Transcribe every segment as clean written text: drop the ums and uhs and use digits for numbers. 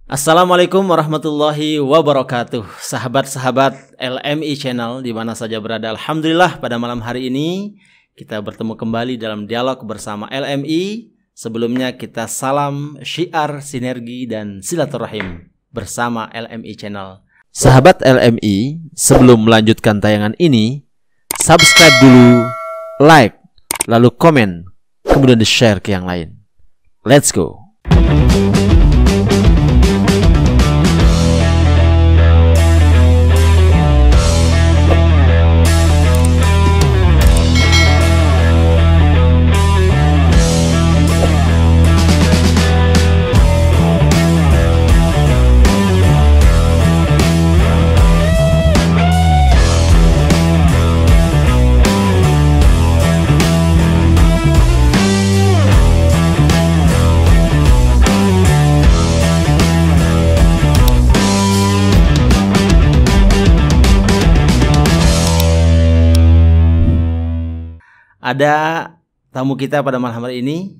Assalamualaikum warahmatullahi wabarakatuh. Sahabat-sahabat LMI Channel di mana saja berada, alhamdulillah pada malam hari ini kita bertemu kembali dalam dialog bersama LMI. Sebelumnya kita salam syiar, sinergi dan silaturahim bersama LMI Channel. Sahabat LMI, sebelum melanjutkan tayangan ini, subscribe dulu, like, lalu komen, kemudian di-share ke yang lain. Let's go. Ada tamu kita pada malam hari ini,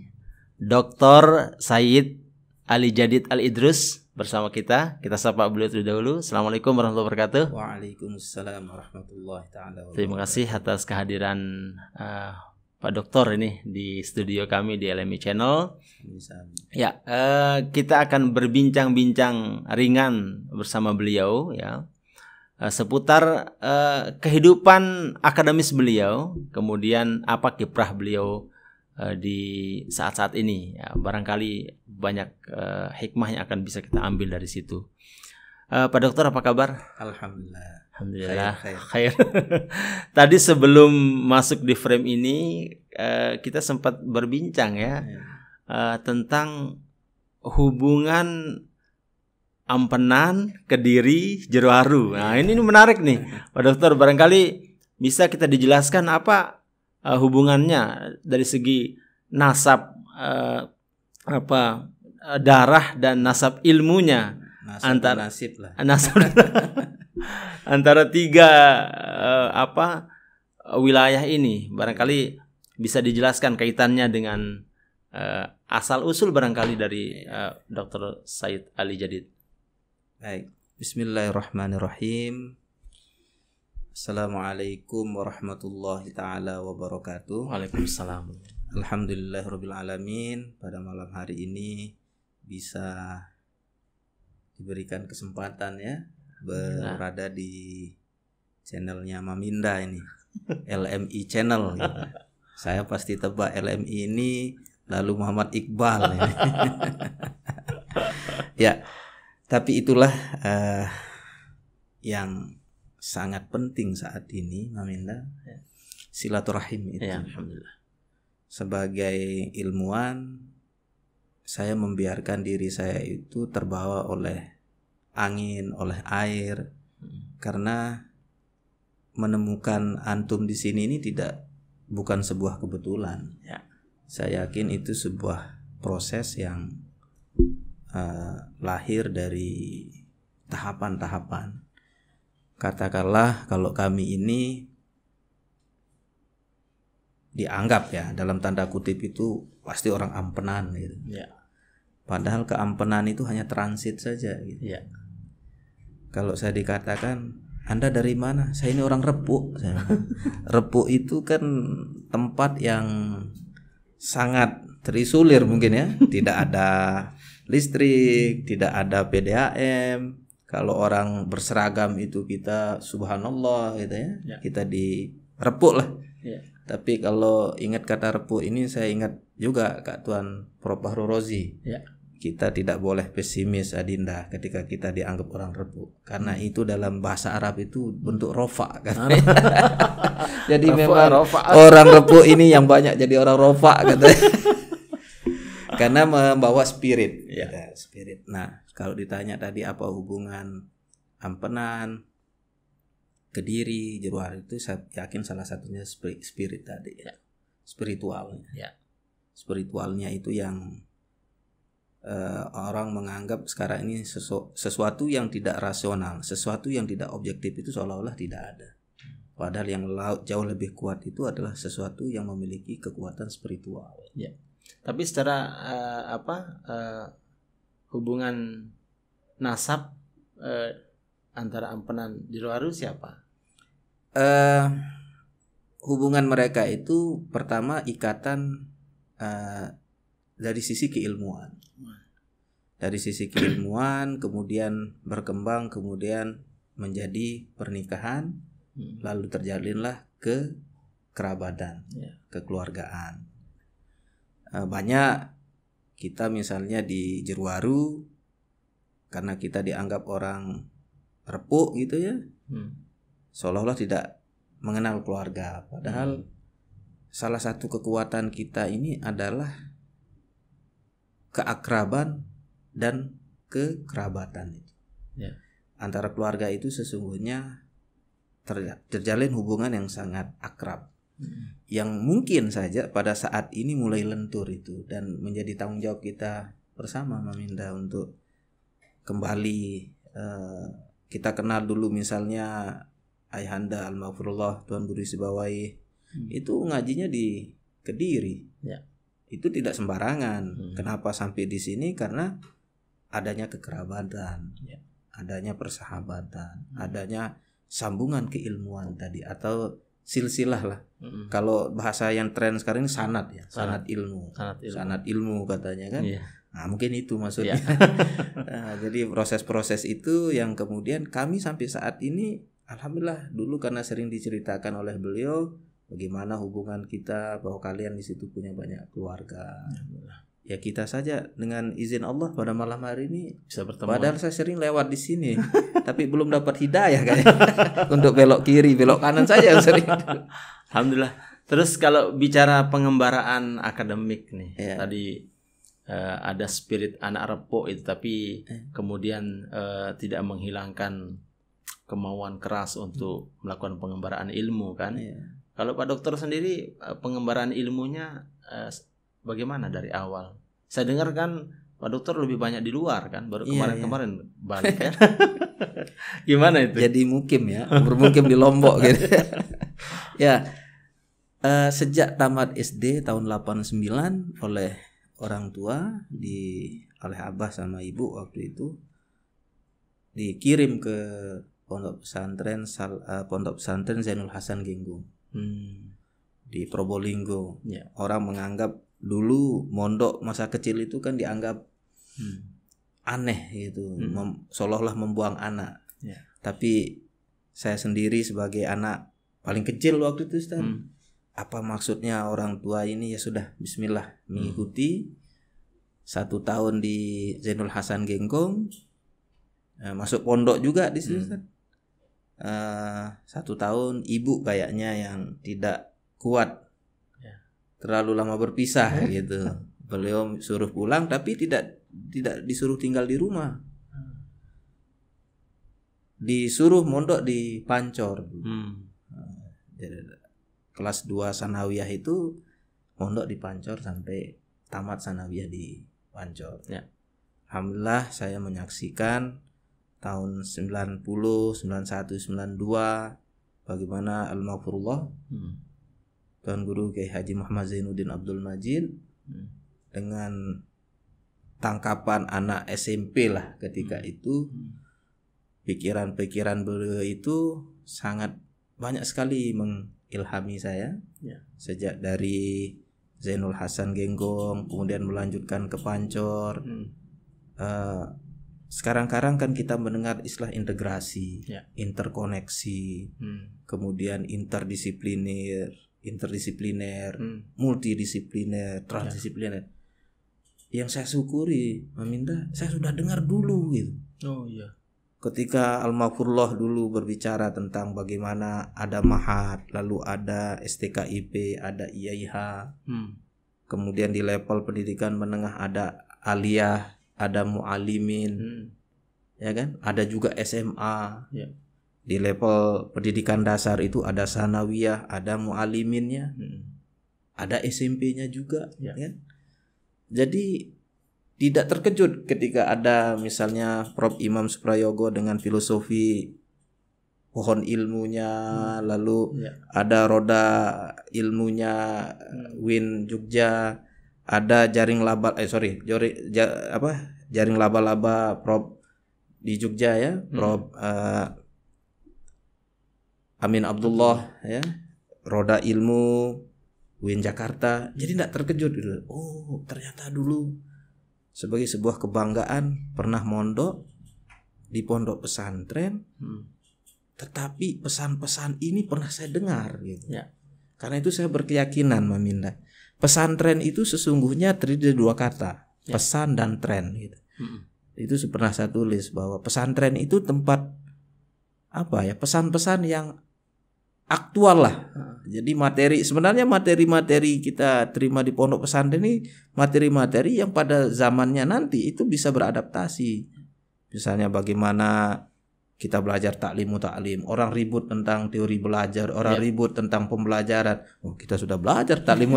Dr. Said Ali Jadid Al-Idrus bersama kita. Kita sapa beliau terlebih dahulu. Assalamualaikum warahmatullahi wabarakatuh. Waalaikumsalam warahmatullahi ta'ala wabarakatuh. Terima kasih atas kehadiran Pak Dokter ini di studio kami di LMI Channel. Ya, kita akan berbincang-bincang ringan bersama beliau ya. Seputar kehidupan akademis beliau, kemudian apa kiprah beliau di saat-saat ini. Ya, barangkali banyak hikmah yang akan bisa kita ambil dari situ. Pak Dokter, apa kabar? Alhamdulillah. Alhamdulillah. Khair. Tadi sebelum masuk di frame ini kita sempat berbincang ya tentang hubungan Ampenan, Kediri, Jerowaru. Nah, ini menarik nih, Pak Dokter. Barangkali bisa kita dijelaskan apa hubungannya dari segi nasab, darah dan nasab ilmunya, antara nasab antara tiga wilayah ini. Barangkali bisa dijelaskan kaitannya dengan asal usul barangkali dari Dr. Said Ali Jadid. Baik, bismillahirrahmanirrahim. Assalamualaikum warahmatullahi ta'ala wabarakatuh. Waalaikumsalam. Alhamdulillahirabbil alamin. Pada malam hari ini bisa diberikan kesempatan ya berada di channelnya Maminda ini, LMI Channel gitu. Saya pasti tebak LMI ini lalu Muhammad Iqbal ini. Ya. Tapi itulah yang sangat penting saat ini, Maminda. Silaturahim itu. Ya, alhamdulillah. Sebagai ilmuwan, saya membiarkan diri saya itu terbawa oleh angin, oleh air, karena menemukan antum di sini ini bukan sebuah kebetulan. Ya. Saya yakin itu sebuah proses yang lahir dari tahapan-tahapan. Katakanlah kalau kami ini dianggap ya dalam tanda kutip itu pasti orang Ampenan gitu. Ya. Padahal ke Ampenan itu hanya transit saja gitu. Ya. Kalau saya dikatakan, Anda dari mana? Saya ini orang Repuk. Repuk itu kan tempat yang sangat terisolir mungkin ya. Tidak ada listrik, tidak ada PDAM. Kalau orang berseragam itu kita subhanallah gitu ya. Kita di Repuk lah. Ya. Tapi kalau ingat kata Repuk ini saya ingat juga Kak Tuan Prof. Bahru Rozi. Ya. Kita tidak boleh pesimis Adinda ketika kita dianggap orang Repuk, karena itu dalam bahasa Arab itu bentuk rofa kan. Jadi memang orang Repuk ini yang banyak jadi orang rofa katanya. Karena membawa spirit, ya, spirit. Nah, kalau ditanya tadi apa hubungan Ampenan, Kediri, Jerowaru itu saya yakin salah satunya spirit tadi, ya. Spiritualnya. Ya. Spiritualnya itu yang orang menganggap sekarang ini sesuatu yang tidak rasional, sesuatu yang tidak objektif itu seolah-olah tidak ada. Padahal yang jauh lebih kuat itu adalah sesuatu yang memiliki kekuatan spiritual. Ya. Tapi secara hubungan nasab antara Ampenan Jeruwaru siapa? Hubungan mereka itu pertama ikatan dari sisi keilmuan. Dari sisi keilmuan kemudian berkembang, kemudian menjadi pernikahan, lalu terjalinlah ke kerabatan, kekeluargaan. Banyak kita misalnya di Jeruwaru karena kita dianggap orang repuk gitu ya, seolah-olah tidak mengenal keluarga. Padahal salah satu kekuatan kita ini adalah keakraban dan kekerabatan itu. Antara keluarga itu sesungguhnya terjalin hubungan yang sangat akrab, yang mungkin saja pada saat ini mulai lentur itu, dan menjadi tanggung jawab kita bersama Maminda untuk kembali. Kita kenal dulu misalnya Ayahanda Al-Maghfurullah Tuan Guru Sibawai, itu ngajinya di Kediri. Itu tidak sembarangan. Kenapa sampai di sini? Karena adanya kekerabatan, adanya persahabatan, adanya sambungan keilmuan tadi, atau silsilah lah. Kalau bahasa yang tren sekarang ini sanad ya, sanad ilmu katanya kan. Nah, mungkin itu maksudnya. Nah, jadi proses-proses itu yang kemudian kami sampai saat ini alhamdulillah, dulu karena sering diceritakan oleh beliau bagaimana hubungan kita, bahwa kalian di situ punya banyak keluarga. Ya kita saja dengan izin Allah pada malam hari ini bisa bertemu. Padahal saya sering lewat di sini, tapi belum dapat hidayah kayaknya untuk belok kiri, belok kanan saja yang sering. Alhamdulillah. Terus kalau bicara pengembaraan akademik nih, tadi ada spirit anak repok itu, tapi kemudian tidak menghilangkan kemauan keras untuk melakukan pengembaraan ilmu kan. Kalau Pak Dokter sendiri pengembaraan ilmunya bagaimana dari awal? Saya dengar kan Pak Dokter lebih banyak di luar kan, baru kemarin balik kan. Gimana itu? Jadi mukim ya, bermukim di Lombok gitu. Ya, sejak tamat SD tahun 89 oleh orang tua, oleh abah sama ibu waktu itu, dikirim ke pondok pesantren Zainul Hasan Genggong di Probolinggo. Orang menganggap dulu mondok masa kecil itu kan dianggap aneh gitu, seolah-olah membuang anak. Tapi saya sendiri sebagai anak paling kecil waktu itu, Ustaz, apa maksudnya orang tua ini? Ya sudah, bismillah, mengikuti 1 tahun di Zainul Hasan Genggong, masuk pondok juga di situ. 1 tahun ibu kayaknya yang tidak kuat, terlalu lama berpisah gitu. Beliau suruh pulang, tapi tidak disuruh tinggal di rumah, disuruh mondok di Pancor. Kelas 2 sanawiyah itu mondok di Pancor sampai tamat sanawiyah di Pancor. Alhamdulillah saya menyaksikan tahun 90, 91, 92 bagaimana Al-Maghfurullah Tuan Guru Kiai Haji Muhammad Zainuddin Abdul Majid dengan tangkapan anak SMP lah ketika itu, pikiran-pikiran beliau itu sangat banyak sekali mengilhami saya. Sejak dari Zainul Hasan Genggong kemudian melanjutkan ke Pancor. Sekarang-karang kan kita mendengar istilah integrasi, interkoneksi, kemudian interdisipliner, multidisipliner, transdisipliner. Yang saya syukuri, Maminda, saya sudah dengar dulu gitu. Ketika Al-Maghfurullah dulu berbicara tentang bagaimana ada Mahat, lalu ada STKIP, ada IAIH, kemudian di level pendidikan menengah ada Aliyah, ada Mu'alimin, ya kan? Ada juga SMA. Di level pendidikan dasar itu ada Sanawiyah, ada Mu'aliminnya, ada SMP-nya juga, kan? Jadi tidak terkejut ketika ada misalnya Prof. Imam Suprayogo dengan filosofi pohon ilmunya, lalu ada roda ilmunya Win Jogja, ada jaring laba laba Prof. di Jogja ya, Prof Amin Abdullah ya, Roda Ilmu UIN Jakarta. Jadi tidak terkejut gitu. Oh, ternyata dulu sebagai sebuah kebanggaan pernah mondok di pondok pesantren. Tetapi pesan-pesan ini pernah saya dengar gitu. Ya. Karena itu saya berkeyakinan Maminda, pesantren itu sesungguhnya terdiri dari dua kata, pesan dan tren gitu. Itu pernah saya tulis bahwa pesantren itu tempat apa ya, pesan-pesan yang aktual lah. Jadi sebenarnya materi-materi kita terima di pondok pesantren ini materi-materi yang pada zamannya nanti itu bisa beradaptasi. Misalnya bagaimana kita belajar taklim, orang ribut tentang teori belajar, orang ribut tentang pembelajaran. Oh, kita sudah belajar taklim.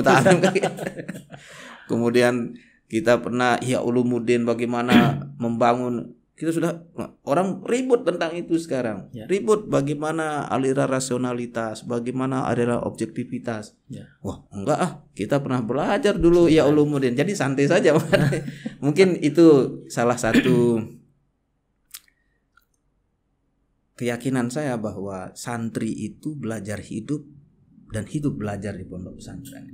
Kemudian kita pernah Ihya Ulumuddin bagaimana membangun. Kita sudah, orang ribut tentang itu sekarang. Ribut bagaimana aliran rasionalitas, bagaimana aliran objektivitas. Wah, enggak kita pernah belajar dulu Ihya Ulumuddin. Jadi santai saja. Mungkin itu salah satu keyakinan saya bahwa santri itu belajar hidup dan hidup belajar di pondok pesantren.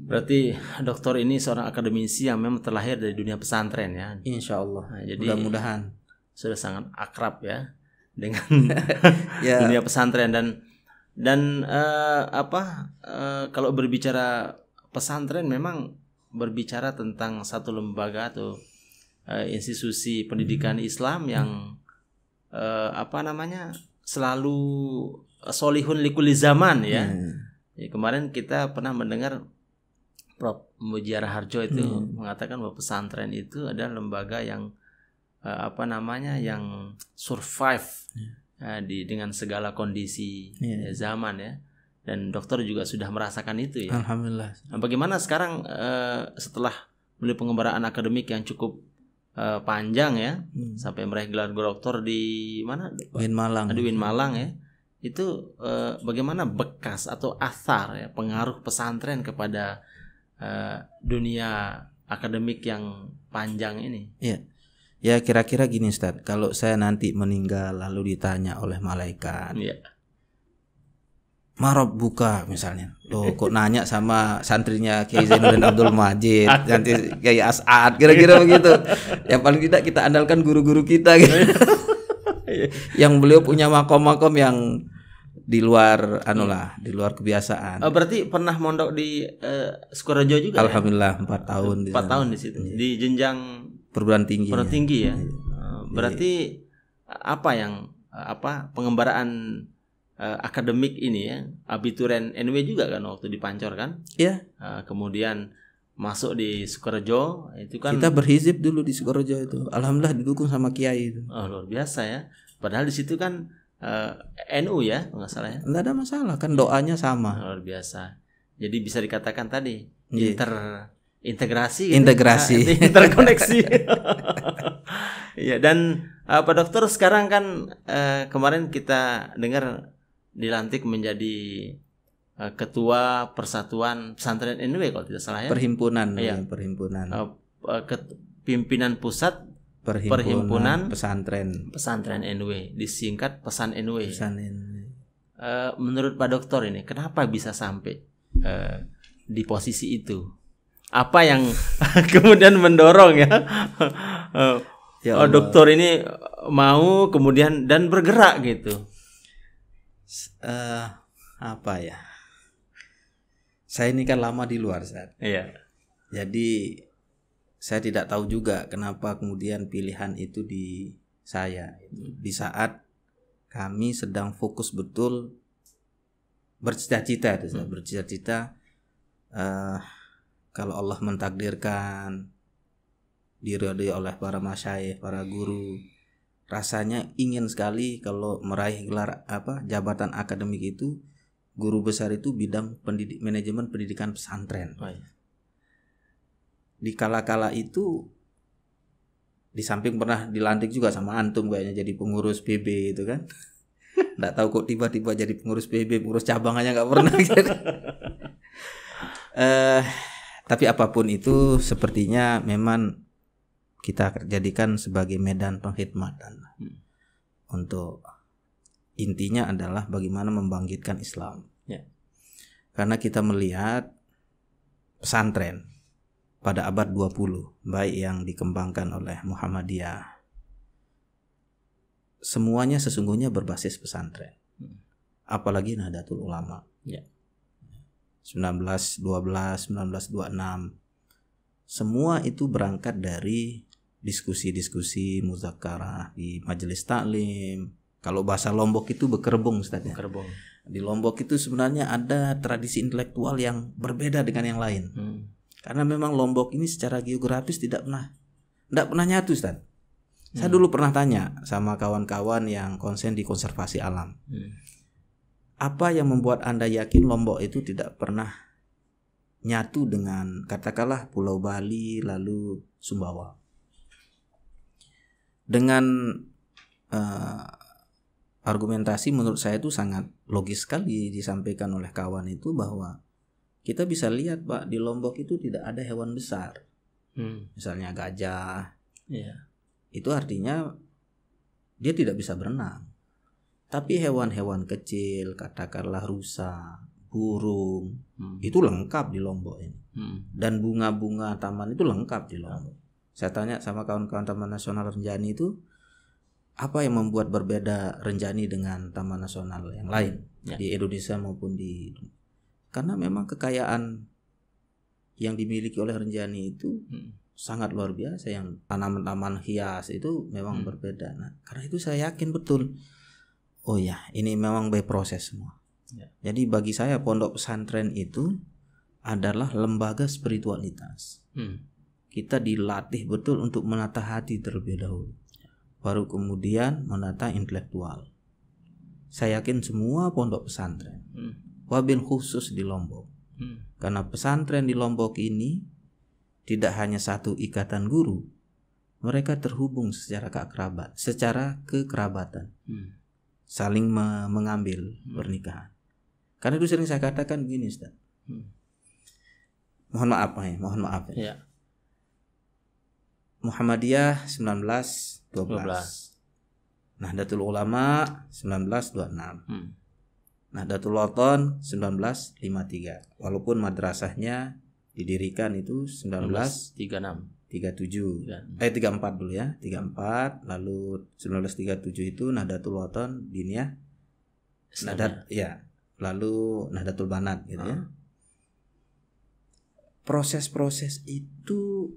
Berarti dokter ini seorang akademisi yang memang terlahir dari dunia pesantren ya. Insya Allah. Nah, jadi mudah-mudahan sudah sangat akrab ya dengan dunia pesantren dan kalau berbicara pesantren memang berbicara tentang satu lembaga atau institusi pendidikan Islam yang selalu solihun likuli zaman ya. Ya. Kemarin kita pernah mendengar Prof. Mujiara Harjo itu mengatakan bahwa pesantren itu adalah lembaga yang yang survive dengan segala kondisi zaman ya. Dan dokter juga sudah merasakan itu ya. Alhamdulillah. Nah, bagaimana sekarang setelah melalui pengembaraan akademik yang cukup panjang ya, sampai meraih gelar doktor di mana? UIN Malang. Di UIN Malang ya. Itu bagaimana bekas atau athar ya, pengaruh pesantren kepada dunia akademik yang panjang ini? Iya. Ya kira-kira gini Ustaz, kalau saya nanti meninggal lalu ditanya oleh malaikat, Marab buka misalnya, loh kok nanya sama santrinya Kiai Zainuddin Abdul Majid, nanti Kiai As'ad, kira-kira begitu. Yang paling tidak kita andalkan guru-guru kita gitu. Yang beliau punya makom-makom yang di luar di luar kebiasaan. Berarti pernah mondok di Sukorejo juga? Alhamdulillah ya? 4 tahun 4 tahun di situ. Di jenjang perguruan tinggi. Perguruan tinggi ya. Berarti pengembaraan akademik ini ya, abituren NW juga kan waktu di Pancor kan? Iya. Kemudian masuk di Sukorejo itu kan. Kita berhizib dulu di Sukorejo itu. Alhamdulillah didukung sama kiai itu. Oh, luar biasa ya. Padahal di situ kan NU ya, nggak salah ya? Nggak ada masalah, kan doanya sama. Luar biasa. Jadi bisa dikatakan tadi integrasi, interkoneksi. Iya, dan Pak Dokter sekarang kan kemarin kita dengar dilantik menjadi ketua Persatuan Pesantren NW kalau tidak salah ya. Perhimpunan. Pimpinan pusat Perhimpunan Pesantren NW, disingkat Pesan NW. Menurut Pak Dokter ini, kenapa bisa sampai di posisi itu? Apa yang kemudian mendorong ya? Dokter ini mau kemudian dan bergerak gitu. Saya ini kan lama di luar saat. Iya. Jadi saya tidak tahu juga kenapa kemudian pilihan itu di saya. Di saat kami sedang fokus betul bercita-cita itu, bercita-cita kalau Allah mentakdirkan diridhoi oleh para masyayikh, para guru, rasanya ingin sekali kalau meraih gelar jabatan akademik itu, guru besar itu bidang manajemen pendidikan pesantren. Di kala-kala itu di samping pernah dilantik juga sama antum kayaknya jadi pengurus PB itu kan. Nggak tahu kok tiba-tiba jadi pengurus PB, pengurus cabang aja nggak pernah gitu. Tapi apapun itu sepertinya memang kita jadikan sebagai medan pengkhidmatan. Untuk intinya adalah bagaimana membangkitkan Islam. Ya. Karena kita melihat pesantren pada abad 20, baik yang dikembangkan oleh Muhammadiyah, semuanya sesungguhnya berbasis pesantren. Apalagi Nahdlatul Ulama. Ya. 1912, 1926. Semua itu berangkat dari diskusi-diskusi muzakarah di majelis taklim. Kalau bahasa Lombok itu bekerbung, Ustaz ya. Bekerbung. Di Lombok itu sebenarnya ada tradisi intelektual yang berbeda dengan yang lain. Karena memang Lombok ini secara geografis tidak pernah nyatu, Ustaz. Saya dulu pernah tanya sama kawan-kawan yang konsen di konservasi alam. Apa yang membuat Anda yakin Lombok itu tidak pernah nyatu dengan katakanlah Pulau Bali lalu Sumbawa? Dengan argumentasi menurut saya itu sangat logis sekali disampaikan oleh kawan itu, bahwa kita bisa lihat Pak, di Lombok itu tidak ada hewan besar. Misalnya gajah. Itu artinya dia tidak bisa berenang. Tapi hewan-hewan kecil, katakanlah rusa, burung, itu lengkap di Lombok ini. Dan bunga-bunga taman itu lengkap di Lombok. Saya tanya sama kawan-kawan Taman Nasional Rinjani itu, apa yang membuat berbeda Rinjani dengan taman nasional yang lain di Indonesia maupun di... Karena memang kekayaan yang dimiliki oleh Rinjani itu sangat luar biasa. Yang tanaman-tanaman hias itu memang berbeda. Nah, karena itu saya yakin betul, oh ya, ini memang by proses semua. Jadi bagi saya pondok pesantren itu adalah lembaga spiritualitas. Kita dilatih betul untuk menata hati terlebih dahulu, baru kemudian menata intelektual. Saya yakin semua pondok pesantren, wabil khusus di Lombok, karena pesantren di Lombok ini tidak hanya satu ikatan guru, mereka terhubung secara kekerabatan, saling mengambil pernikahan. Karena itu sering saya katakan begini, Ustaz. Mohon maaf ya. Muhammadiyah 1912, Nahdlatul Ulama 1926, Nahdlatul Wathon 1953. Walaupun madrasahnya didirikan itu 1937, 34 dulu ya, 34, lalu 1937 itu Nahdlatul Wathon Diniyah, lalu Nahdlatul Banat gitu ya. Proses-proses itu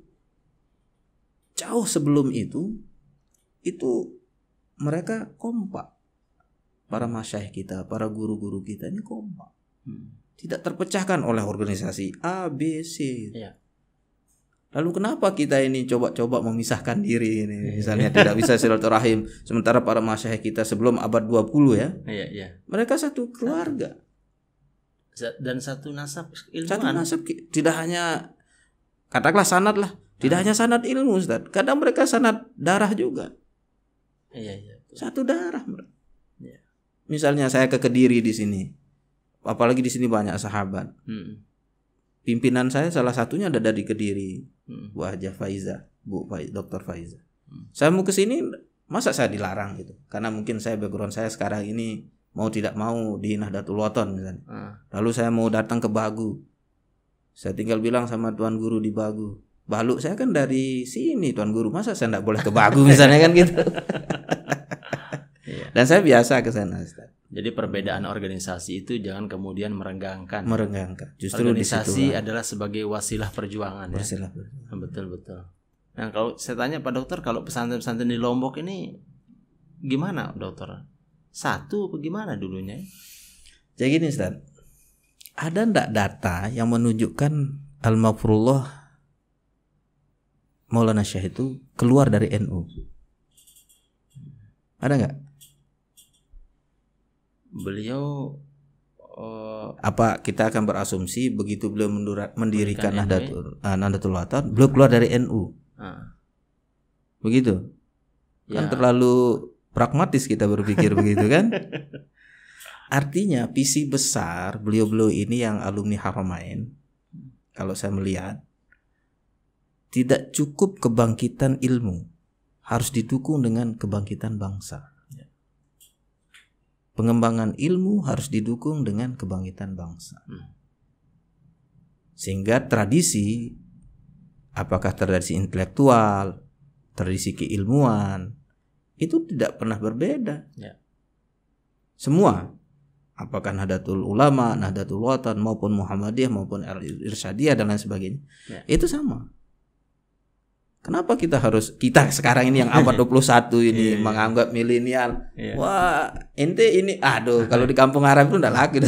jauh sebelum itu mereka kompak. Para masyayikh kita, para guru-guru kita ini kompak. Tidak terpecahkan oleh organisasi A, B, C. Lalu kenapa kita ini coba-coba memisahkan diri ini? Misalnya tidak bisa silaturahim, sementara para masyayikh kita sebelum abad 20 ya. Mereka satu keluarga. Dan satu nasab ilmuwan. Satu nasab, tidak hanya katakanlah sanad lah. Tidak hanya sanad ilmu, Ustaz. Kadang mereka sanad darah juga. Satu darah. Misalnya saya ke Kediri di sini. Apalagi di sini banyak sahabat. Pimpinan saya salah satunya ada dari Kediri. Bu Hajah Faiza, Dr. Faiza. Saya mau ke sini, masa saya dilarang gitu? Karena mungkin background saya sekarang ini mau tidak mau di Nahdlatul Wathon misalnya. Lalu saya mau datang ke Bagu. Saya tinggal bilang sama tuan guru di Bagu, Balu saya kan dari sini tuan guru, masa saya tidak boleh ke Bagu misalnya kan gitu. Dan saya biasa ke sana, Ustaz. Jadi perbedaan organisasi itu jangan kemudian merenggangkan. Justru organisasi adalah sebagai wasilah perjuangan. Wasilah. Ya? Betul. Nah, kalau saya tanya Pak Dokter, kalau pesantren-pesantren di Lombok ini gimana, Dokter? Satu apa gimana dulunya? Jadi gini, Ustaz. Ada enggak data yang menunjukkan Al-Maghfurullah Maulana Syekh itu keluar dari NU? Ada enggak? Beliau apa kita akan berasumsi begitu beliau mendirikan Nahdlatul Wathon, beliau keluar dari NU? Begitu? Kan terlalu pragmatis kita berpikir begitu kan? Artinya visi besar beliau-beliau ini yang alumni Haramain, kalau saya melihat tidak cukup kebangkitan ilmu, harus didukung dengan kebangkitan bangsa. Pengembangan ilmu harus didukung dengan kebangkitan bangsa. Sehingga tradisi, apakah tradisi intelektual, tradisi keilmuan, itu tidak pernah berbeda. Semua, apakah Nahdlatul Ulama, Nahdlatul Watan, maupun Muhammadiyah, maupun Irsyadiyah dan lain sebagainya, itu sama. Kenapa kita sekarang ini yang abad 21 ini menganggap milenial, wah ente ini, kalau di kampung Arab itu enggak lagi.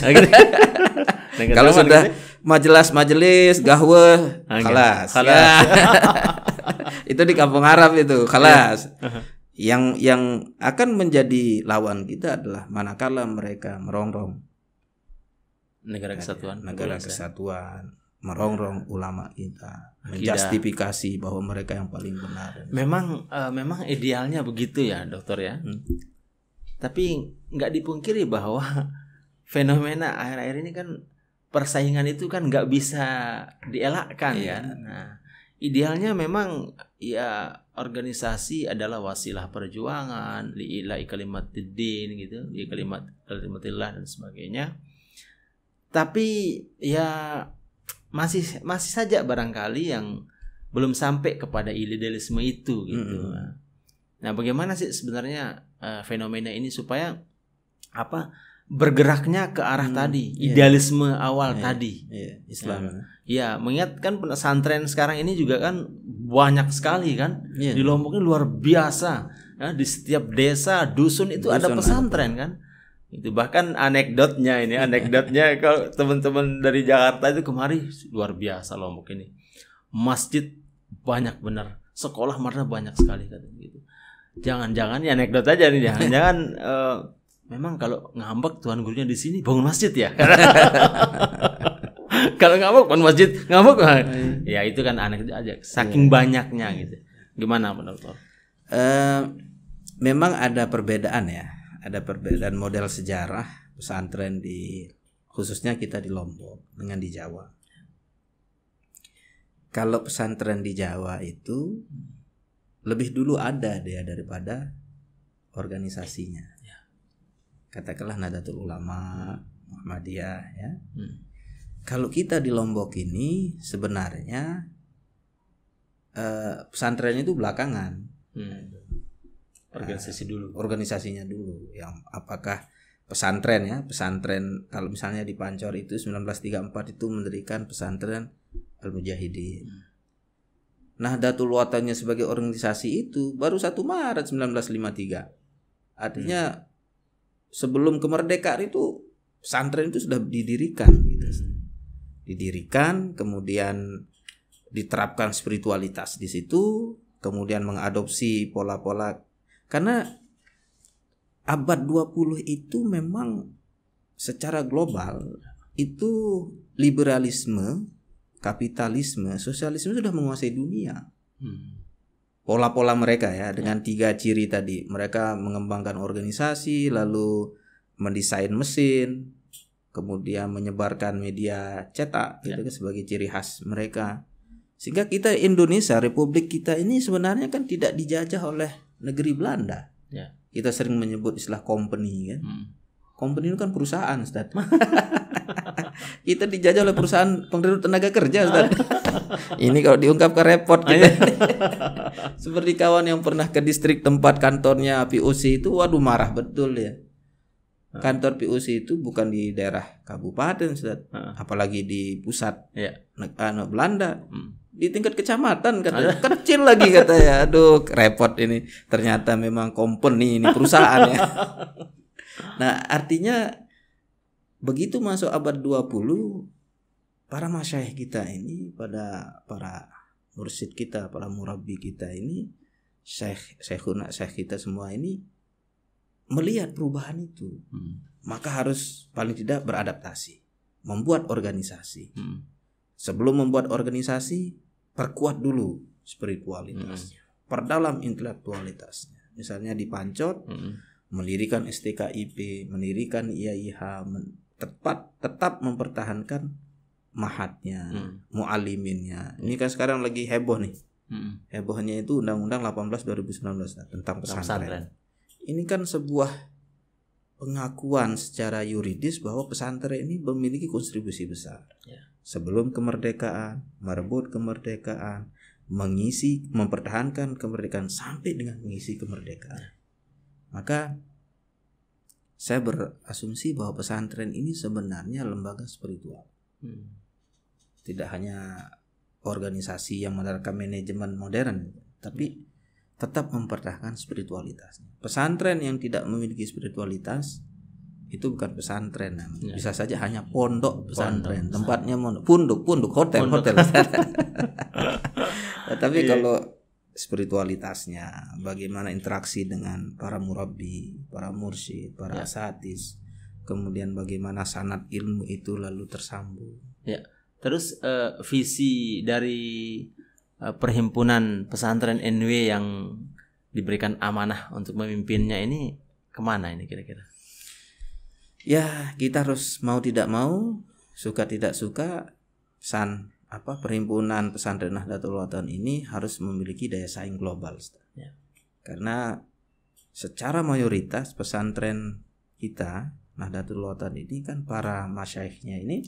Kalau sudah majelis gahweh, khalas. Ya. Itu di kampung Arab itu, khalas. Yang akan menjadi lawan kita adalah manakala mereka merongrong negara kesatuan, merongrong ulama kita, menjustifikasi bahwa mereka yang paling benar. Memang idealnya begitu ya, dokter ya. Tapi nggak dipungkiri bahwa fenomena akhir-akhir ini kan persaingan itu kan nggak bisa dielakkan kan. Nah, idealnya memang ya organisasi adalah wasilah perjuangan, li'ilai kalimatiddin gitu, li kalimatillah dan sebagainya. Tapi ya masih saja barangkali yang belum sampai kepada idealisme itu gitu. Nah, bagaimana sih sebenarnya fenomena ini supaya bergeraknya ke arah tadi, idealisme awal tadi. Islam. Ya, mengingat kan pesantren sekarang ini juga kan banyak sekali kan. Di Lombok ini luar biasa. Ya, di setiap desa, dusun itu ada pesantren kan. Itu bahkan anekdotnya kalau teman-teman dari Jakarta itu kemari luar biasa Lombok ini. Masjid banyak benar, sekolah malah banyak sekali kan gitu. Jangan-jangan ya anekdot aja nih, jangan-jangan memang kalau ngambek tuan gurunya di sini bangun masjid ya. Kalau ngambek bangun masjid, ya itu kan anekdot aja. Saking banyaknya gitu. Gimana Pak Dokter? Memang ada perbedaan ya. Ada perbedaan model sejarah pesantren khususnya kita di Lombok dengan di Jawa. Kalau pesantren di Jawa itu lebih dulu ada dia daripada organisasinya. Katakanlah Nahdlatul Ulama, Muhammadiyah ya. Kalau kita di Lombok ini sebenarnya pesantren itu belakangan. Organisasinya dulu yang apakah pesantren kalau misalnya di Pancor itu 1934 itu mendirikan pesantren Al-Mujahidin. Nahdlatul Watannya sebagai organisasi itu baru 1 Maret 1953. Artinya sebelum kemerdekaan itu pesantren itu sudah didirikan gitu. Didirikan, kemudian diterapkan spiritualitas di situ, kemudian mengadopsi pola-pola. Karena abad 20 itu memang secara global itu liberalisme, kapitalisme, sosialisme sudah menguasai dunia. Pola-pola mereka ya dengan 3 ciri tadi. Mereka mengembangkan organisasi, lalu mendesain mesin, kemudian menyebarkan media cetak gitu sebagai ciri khas mereka. Sehingga kita Indonesia, Republik kita ini sebenarnya kan tidak dijajah oleh negeri Belanda. Kita sering menyebut istilah company kan. Company itu kan perusahaan, Ustaz. Kita dijajah oleh perusahaan penggerut tenaga kerja, Ustaz. Ini kalau diungkapkan repot kita. Seperti kawan yang pernah ke distrik tempat kantornya POC itu, waduh marah betul ya. Kantor POC itu bukan di daerah kabupaten, Ustaz. Apalagi di pusat Belanda. Di tingkat kecamatan katanya, kecil lagi katanya. Aduh, repot ini. Ternyata memang company ini perusahaan ya. Nah, artinya begitu masuk abad 20, para masyayikh kita ini, para mursyid kita, para murabbi kita ini, syekh kita semua ini melihat perubahan itu. Maka harus paling tidak beradaptasi, membuat organisasi. Sebelum membuat organisasi, perkuat dulu spiritualitasnya, perdalam intelektualitasnya. Misalnya di Pancot, mendirikan STKIP, mendirikan IAIH, tetap mempertahankan mahatnya, mualliminnya. Ini kan sekarang lagi heboh nih, Hebohnya itu Undang-Undang 18 2019 tentang pesantren. Ini kan sebuah pengakuan secara yuridis bahwa pesantren ini memiliki kontribusi besar. Sebelum kemerdekaan, merebut kemerdekaan, mempertahankan kemerdekaan sampai dengan mengisi kemerdekaan. Maka saya berasumsi bahwa pesantren ini sebenarnya lembaga spiritual. Tidak hanya organisasi yang menerapkan manajemen modern, tapi tetap mempertahankan spiritualitasnya. Pesantren yang tidak memiliki spiritualitas itu bukan pesantren, bisa saja hanya pondok pesantren, tempatnya pondok hotel. Tapi kalau spiritualitasnya, bagaimana interaksi dengan para murabbi, para mursyid, para asatis, kemudian bagaimana sanad ilmu itu lalu tersambung. Terus visi dari perhimpunan pesantren NW yang diberikan amanah untuk memimpinnya ini kemana ini kira-kira? Ya, kita harus mau tidak mau, suka tidak suka, perhimpunan pesantren Nahdlatul Ulama ini harus memiliki daya saing global. Karena secara mayoritas pesantren kita Nahdlatul Ulama ini kan para masyaikhnya ini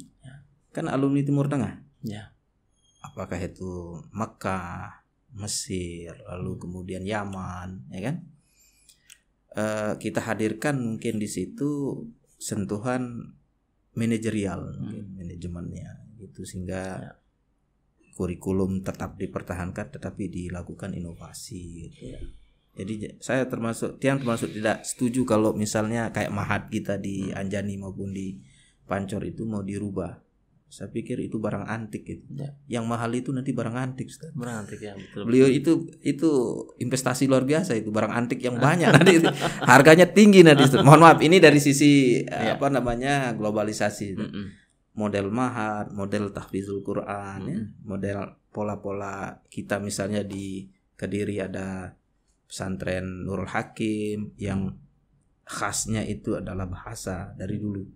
kan alumni Timur Tengah. Apakah itu Makkah, Mesir, lalu kemudian Yaman, ya kan? Kita hadirkan mungkin di situ sentuhan manajerial, manajemennya itu, sehingga kurikulum tetap dipertahankan tetapi dilakukan inovasi gitu. Jadi saya termasuk tidak setuju kalau misalnya kayak mahat kita di Anjani maupun di Pancor itu mau dirubah. Saya pikir itu barang antik gitu. Yang mahal itu nanti barang antik, Ustaz. Barang antik ya, betul. Beliau itu investasi luar biasa, itu barang antik yang banyak nanti harganya tinggi nanti. Mohon maaf, ini dari sisi globalisasi. Model mahat, model tahfizul Quran, ya, model pola-pola kita misalnya di Kediri ada pesantren Nurul Hakim yang khasnya itu adalah bahasa dari dulu.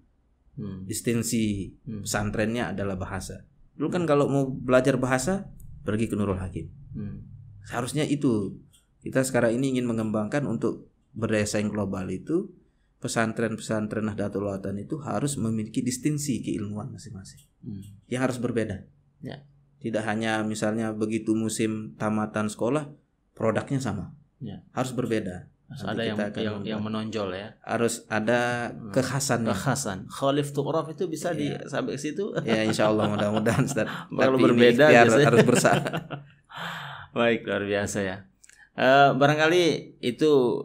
Distinsi pesantrennya adalah bahasa. Dulu kan kalau mau belajar bahasa pergi ke Nurul Hakim. Seharusnya itu kita sekarang ini ingin mengembangkan untuk berdaya saing global itu. Pesantren-pesantren Nahdlatul Ulama itu harus memiliki distinsi keilmuan masing-masing yang harus berbeda. Tidak hanya misalnya begitu musim tamatan sekolah produknya sama, harus berbeda. Harus ada yang menonjol ya. Harus ada kekhasan. Khalif tuqraf itu bisa sampai ke situ. Ya, insyaallah mudah-mudahan Ustaz. Kalau berbeda harus bersama. Baik, luar biasa ya. Barangkali itu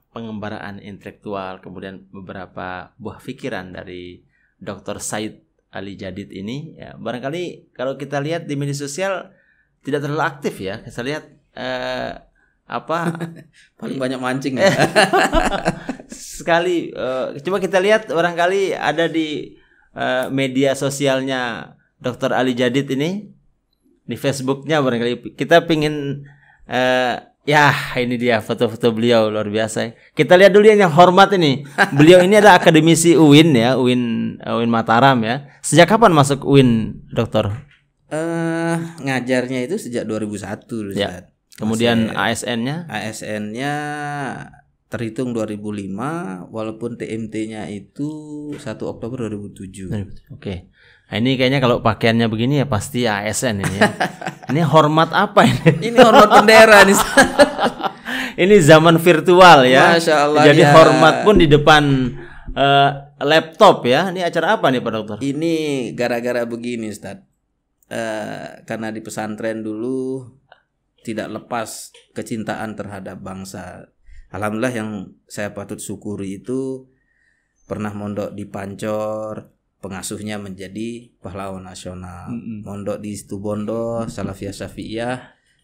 pengembaraan intelektual, kemudian beberapa buah pikiran dari Dr. Said Ali Jadid ini ya. Barangkali kalau kita lihat di media sosial tidak terlalu aktif ya. Saya lihat paling banyak mancing ya. Sekali coba kita lihat barangkali ada di media sosialnya Dr. Ali Jadid ini, di Facebooknya barangkali kita pingin ini dia foto-foto beliau luar biasa. Kita lihat dulu yang hormat ini. Beliau ini ada akademisi UIN ya, UIN Mataram ya. Sejak kapan masuk UIN, Dokter? Ngajarnya itu sejak 2001 ya. Kemudian ASN-nya terhitung 2005, walaupun TMT-nya itu 1 Oktober 2007. Oke. Nah, ini kayaknya kalau pakaiannya begini ya pasti ASN ini ya. Ini hormat apa ini? Ini hormat bendera nih. Ini zaman virtual ya. Masya Allah, jadi hormat pun di depan laptop ya. Ini acara apa nih Pak Dokter? Ini gara-gara begini Ustaz. Karena di pesantren dulu tidak lepas kecintaan terhadap bangsa. Alhamdulillah yang saya patut syukuri itu pernah mondok di Pancor, pengasuhnya menjadi pahlawan nasional. Mondok di Situbondo, Salafiyah Syafi'iyah,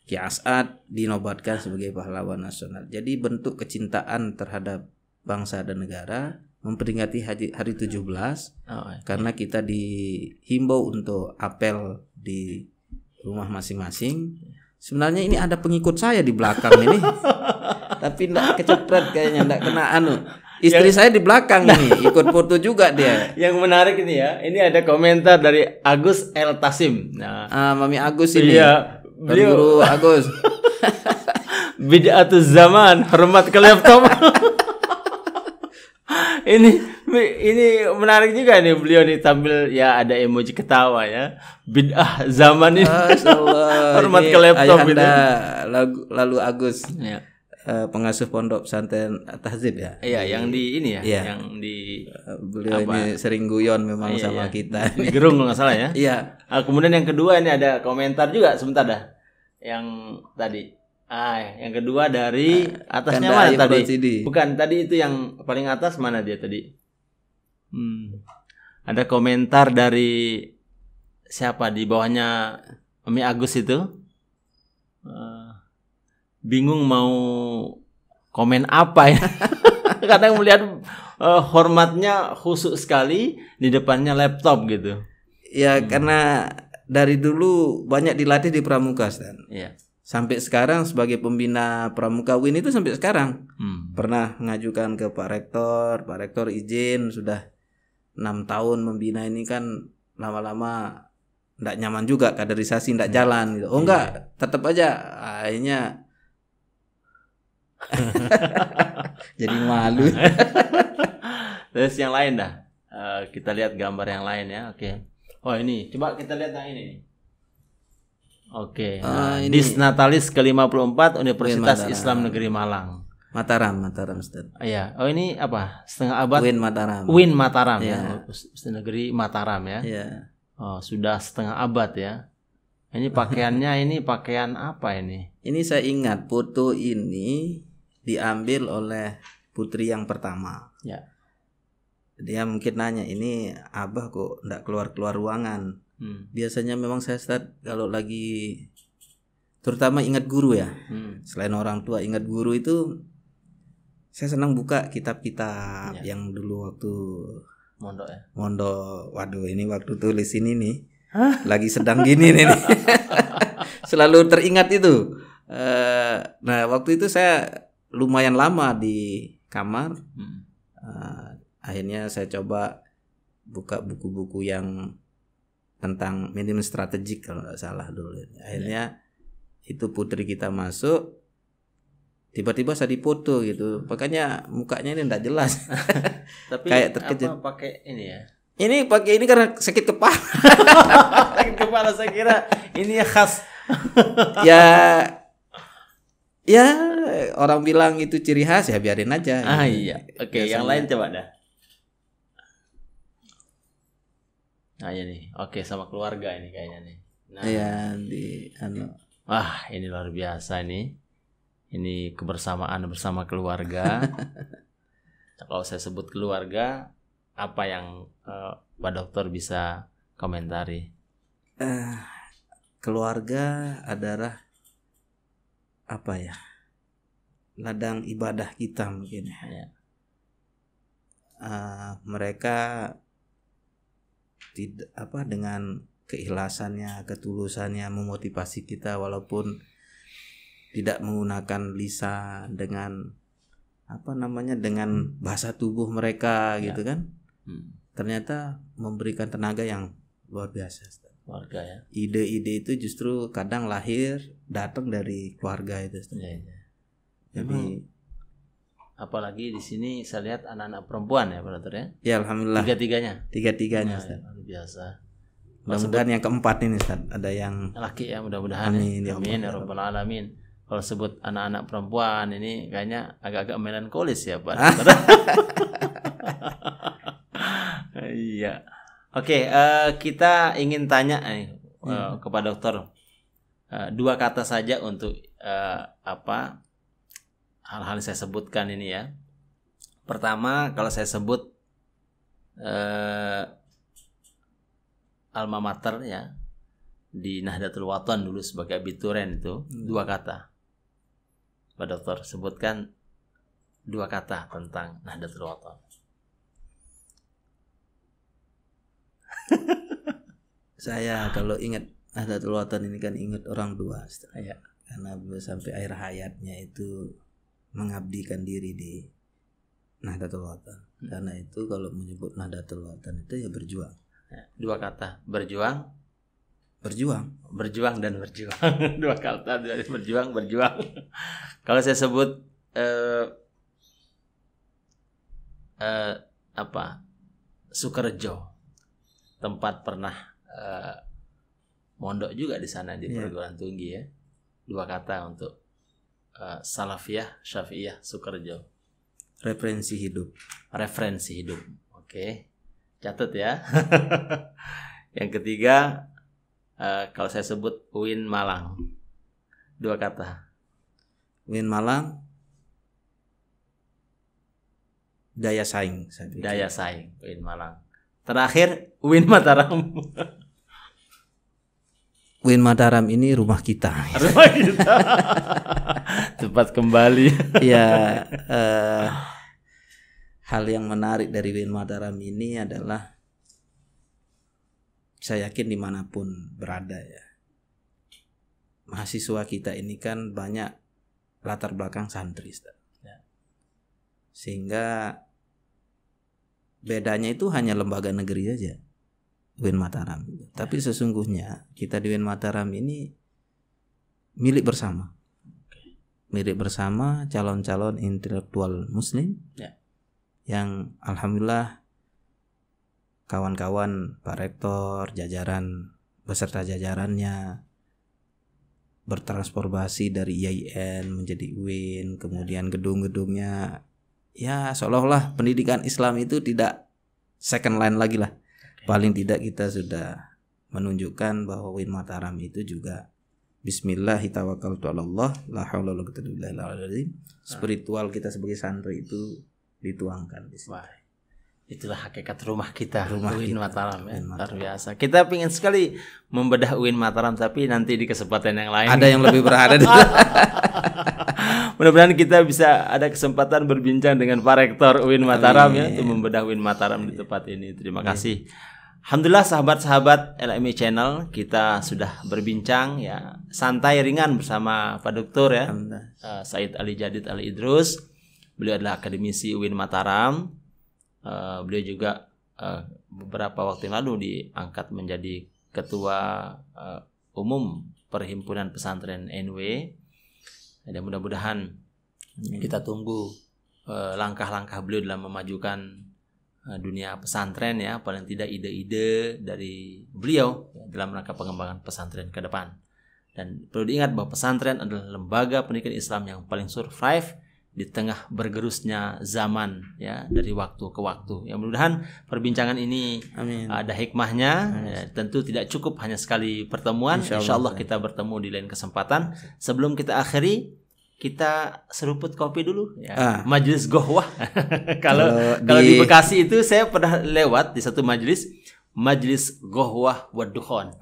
Ki As'ad dinobatkan sebagai pahlawan nasional. Jadi bentuk kecintaan terhadap bangsa dan negara, memperingati hari 17 karena kita dihimbau untuk apel di rumah masing-masing. Sebenarnya ini ada pengikut saya di belakang ini. Tapi enggak kecepret kayaknya, enggak kena Istri saya di belakang ini ikut foto juga dia. Yang menarik ini ya, ini ada komentar dari Agus El Tasim. Mami Agus ini. Iya, Guru Agus. Bid'atuz zaman, hormat ke laptop. Ini menarik juga nih, beliau nih tampil ya, ada emoji ketawa ya. Bid'ah zaman ini. Hormat ke laptop ini. gitu. Lalu Agus. Ya. Pengasuh pondok pesantren Tahzib ya. Iya, yang di ini ya, iya. Yang di beliau ini sering guyon memang sama kita. Di Gerung kalau nggak salah ya. Iya. Kemudian yang kedua ini ada komentar juga, sebentar dah. Yang tadi. Yang kedua dari atasnya mana tadi? Bukan, tadi itu yang paling atas mana dia tadi? Ada komentar dari siapa di bawahnya Umi Agus itu? Bingung mau komen apa ya. Kadang melihat hormatnya khusyuk sekali, di depannya laptop gitu. Ya karena dari dulu banyak dilatih di Pramuka, Stan. Iya. Sampai sekarang sebagai pembina Pramuka UIN itu sampai sekarang. Pernah mengajukan ke Pak Rektor izin, sudah 6 tahun membina ini kan, lama-lama enggak nyaman juga, kaderisasi enggak jalan gitu. Enggak, tetap aja akhirnya jadi malu. Terus yang lain dah. Kita lihat gambar yang lain ya. Oke. Oh ini, coba kita lihat yang ini nih. Oke. Dis Natalis ke-54 Universitas Islam Negeri Malang. Mataram Ustaz. Iya. Oh ini apa? Setengah abad. UIN Mataram ya. Universitas Negeri Mataram ya. Iya. Oh, sudah setengah abad ya. Ini pakaiannya ini pakaian apa ini? Ini saya ingat foto ini diambil oleh putri yang pertama. Ya. Dia mungkin nanya, ini Abah kok enggak keluar ruangan. Biasanya memang saya kalau lagi terutama ingat guru ya. Selain orang tua, ingat guru itu saya senang buka kitab-kitab yang dulu waktu mondok ya. Mondok. Waduh, ini waktu tulis ini nih. Lagi sedang gini nih. Selalu teringat itu. Nah, waktu itu saya lumayan lama di kamar. Akhirnya saya coba buka buku-buku yang tentang manajemen strategik kalau nggak salah dulu. Akhirnya itu putri kita masuk, tiba-tiba saya dipoto gitu. Makanya mukanya ini enggak jelas. Tapi kayak terkejut. Apa pakai ini ya? Ini pakai ini karena sakit kepala. Sakit kepala, saya kira ini khas. Ya orang bilang itu ciri khas, ya biarin aja. Iya. Oke, yang lain coba dah. Nah ini, oke, sama keluarga ini kayaknya nih. Nah, iya Wah, ini luar biasa ini. Ini kebersamaan bersama keluarga. Kalau saya sebut keluarga, apa yang Pak Dokter bisa komentari? Keluarga adalah apa ya? Ladang ibadah kita mungkin. Ya. Mereka dengan keikhlasannya, ketulusannya memotivasi kita walaupun tidak menggunakan lisan, dengan dengan bahasa tubuh mereka gitu kan. Ternyata memberikan tenaga yang luar biasa. Keluarga ya. Ide-ide itu justru kadang datang dari keluarga itu. Jadi apalagi di sini saya lihat anak-anak perempuan ya, Pak Dokter ya. Ya alhamdulillah. Tiga-tiganya Ustaz. Luar biasa. Mudah-mudahan yang keempat ini Ustaz ada yang laki ya, mudah-mudahan. Amin ya rabbal alamin. Kalau sebut anak-anak perempuan ini kayaknya agak-agak melankolis ya, Pak Dokter. Iya. Oke, kita ingin tanya kepada Dokter. 2 kata saja untuk hal-hal yang saya sebutkan ini ya. Pertama, kalau saya sebut alma mater ya, di Nahdlatul Wathon dulu sebagai abituren itu 2 kata. Pak Dokter sebutkan 2 kata tentang Nahdlatul Wathon. Saya kalau ingat Nahdlatul Wathon ini kan ingat orang tua. Ya. Karena beliau sampai akhir hayatnya itu mengabdikan diri di Nahdlatul Wathon. Karena itu kalau menyebut Nahdlatul Wathon itu ya berjuang. 2 kata, berjuang, Berjuang dan berjuang. Dua kata dari berjuang. Kalau saya sebut Sukorejo, tempat pernah mondok juga di sana di perguruan tinggi ya. Dua kata untuk Salafiyah, Syafi'iyah, Sukorejo. Referensi hidup. Oke. Catat ya. Yang ketiga, kalau saya sebut UIN Malang. Dua kata. UIN Malang, daya saing. Daya saing, UIN Malang. Terakhir, UIN Mataram. UIN Mataram ini rumah kita. Rumah kita. Tempat kembali. Ya, hal yang menarik dari UIN Mataram ini adalah saya yakin dimanapun berada ya, mahasiswa kita ini kan banyak latar belakang santri, ya. Sehingga bedanya itu hanya lembaga negeri aja UIN Mataram. Tapi sesungguhnya kita di UIN Mataram ini milik bersama calon-calon intelektual muslim yang alhamdulillah kawan-kawan Pak Rektor, jajaran beserta jajarannya bertransformasi dari IAIN menjadi UIN, kemudian gedung-gedungnya ya seolah-olah pendidikan Islam itu tidak second line lagi lah. Paling tidak kita sudah menunjukkan bahwa UIN Mataram itu juga Bismillahirrahmanirrahim, la haula wala quwwata illa billah. Spiritual kita sebagai santri itu dituangkan di sini. Itulah hakikat rumah kita, UIN Mataram ya. Luar biasa. Kita ingin sekali membedah UIN Mataram, tapi nanti di kesempatan yang lain. Ada yang lebih berada. Mudah-mudahan kita bisa ada kesempatan berbincang dengan Pak Rektor UIN Mataram ya, untuk membedah UIN Mataram di tempat ini. Terima kasih. Alhamdulillah sahabat-sahabat LMI Channel, kita sudah berbincang ya, santai ringan bersama Pak Doktor ya, Said Ali Jadid Al Idrus. Beliau adalah akademisi UIN Mataram. Beliau juga beberapa waktu yang lalu diangkat menjadi ketua umum Perhimpunan Pesantren NW. Dan mudah-mudahan kita tunggu langkah-langkah beliau dalam memajukan dunia pesantren ya, paling tidak ide-ide dari beliau dalam rangka pengembangan pesantren ke depan. Dan perlu diingat bahwa pesantren adalah lembaga pendidikan Islam yang paling survive di tengah bergerusnya zaman ya, dari waktu ke waktu. Ya, mudah-mudahan perbincangan ini ada hikmahnya. Ya, tentu tidak cukup hanya sekali pertemuan. Insyaallah kita bertemu di lain kesempatan. Sebelum kita akhiri, kita seruput kopi dulu ya. Majelis Gohwah. kalau di Bekasi itu saya pernah lewat di satu majelis Gohwah wa Dukhon.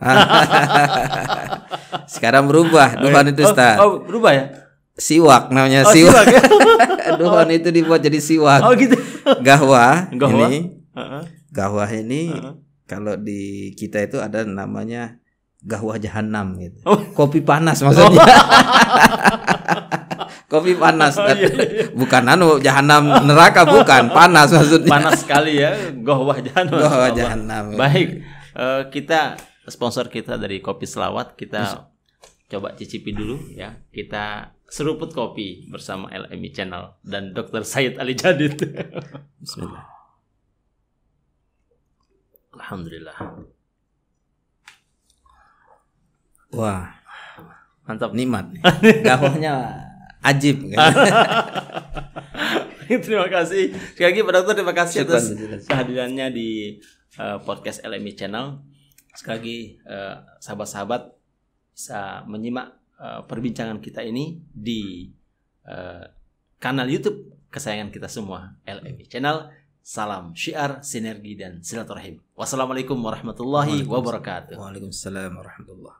Sekarang berubah Dukhon itu Ustaz. Oh, berubah ya? Siwak namanya, siwak. Ya? Dukhon itu dibuat jadi siwak. Oh gitu. Gahwah ini. Gahwah ini kalau di kita itu ada namanya Gahwah Jahanam gitu. Kopi panas maksudnya. Kopi panas. Bukan jahanam neraka, bukan, panas maksudnya. Panas sekali ya, Gahwah Jahanam. Gahwah Jahanam. Baik, kita sponsor kita dari Kopi Selawat, kita coba cicipi dulu ya. Kita seruput kopi bersama LMI Channel dan Dr. Said Ali Jadid. Bismillah. Alhamdulillah. Wah, mantap, nikmat. Gahwahnya ajib. Terima kasih sekali lagi Pak Dokter, terima kasih atas kehadirannya di podcast LMI Channel. Sekali lagi sahabat-sahabat bisa menyimak perbincangan kita ini di kanal YouTube kesayangan kita semua, LMI Channel. Salam syiar, sinergi dan silaturahim. Wassalamualaikum warahmatullahi wabarakatuh. Waalaikumsalam warahmatullahi.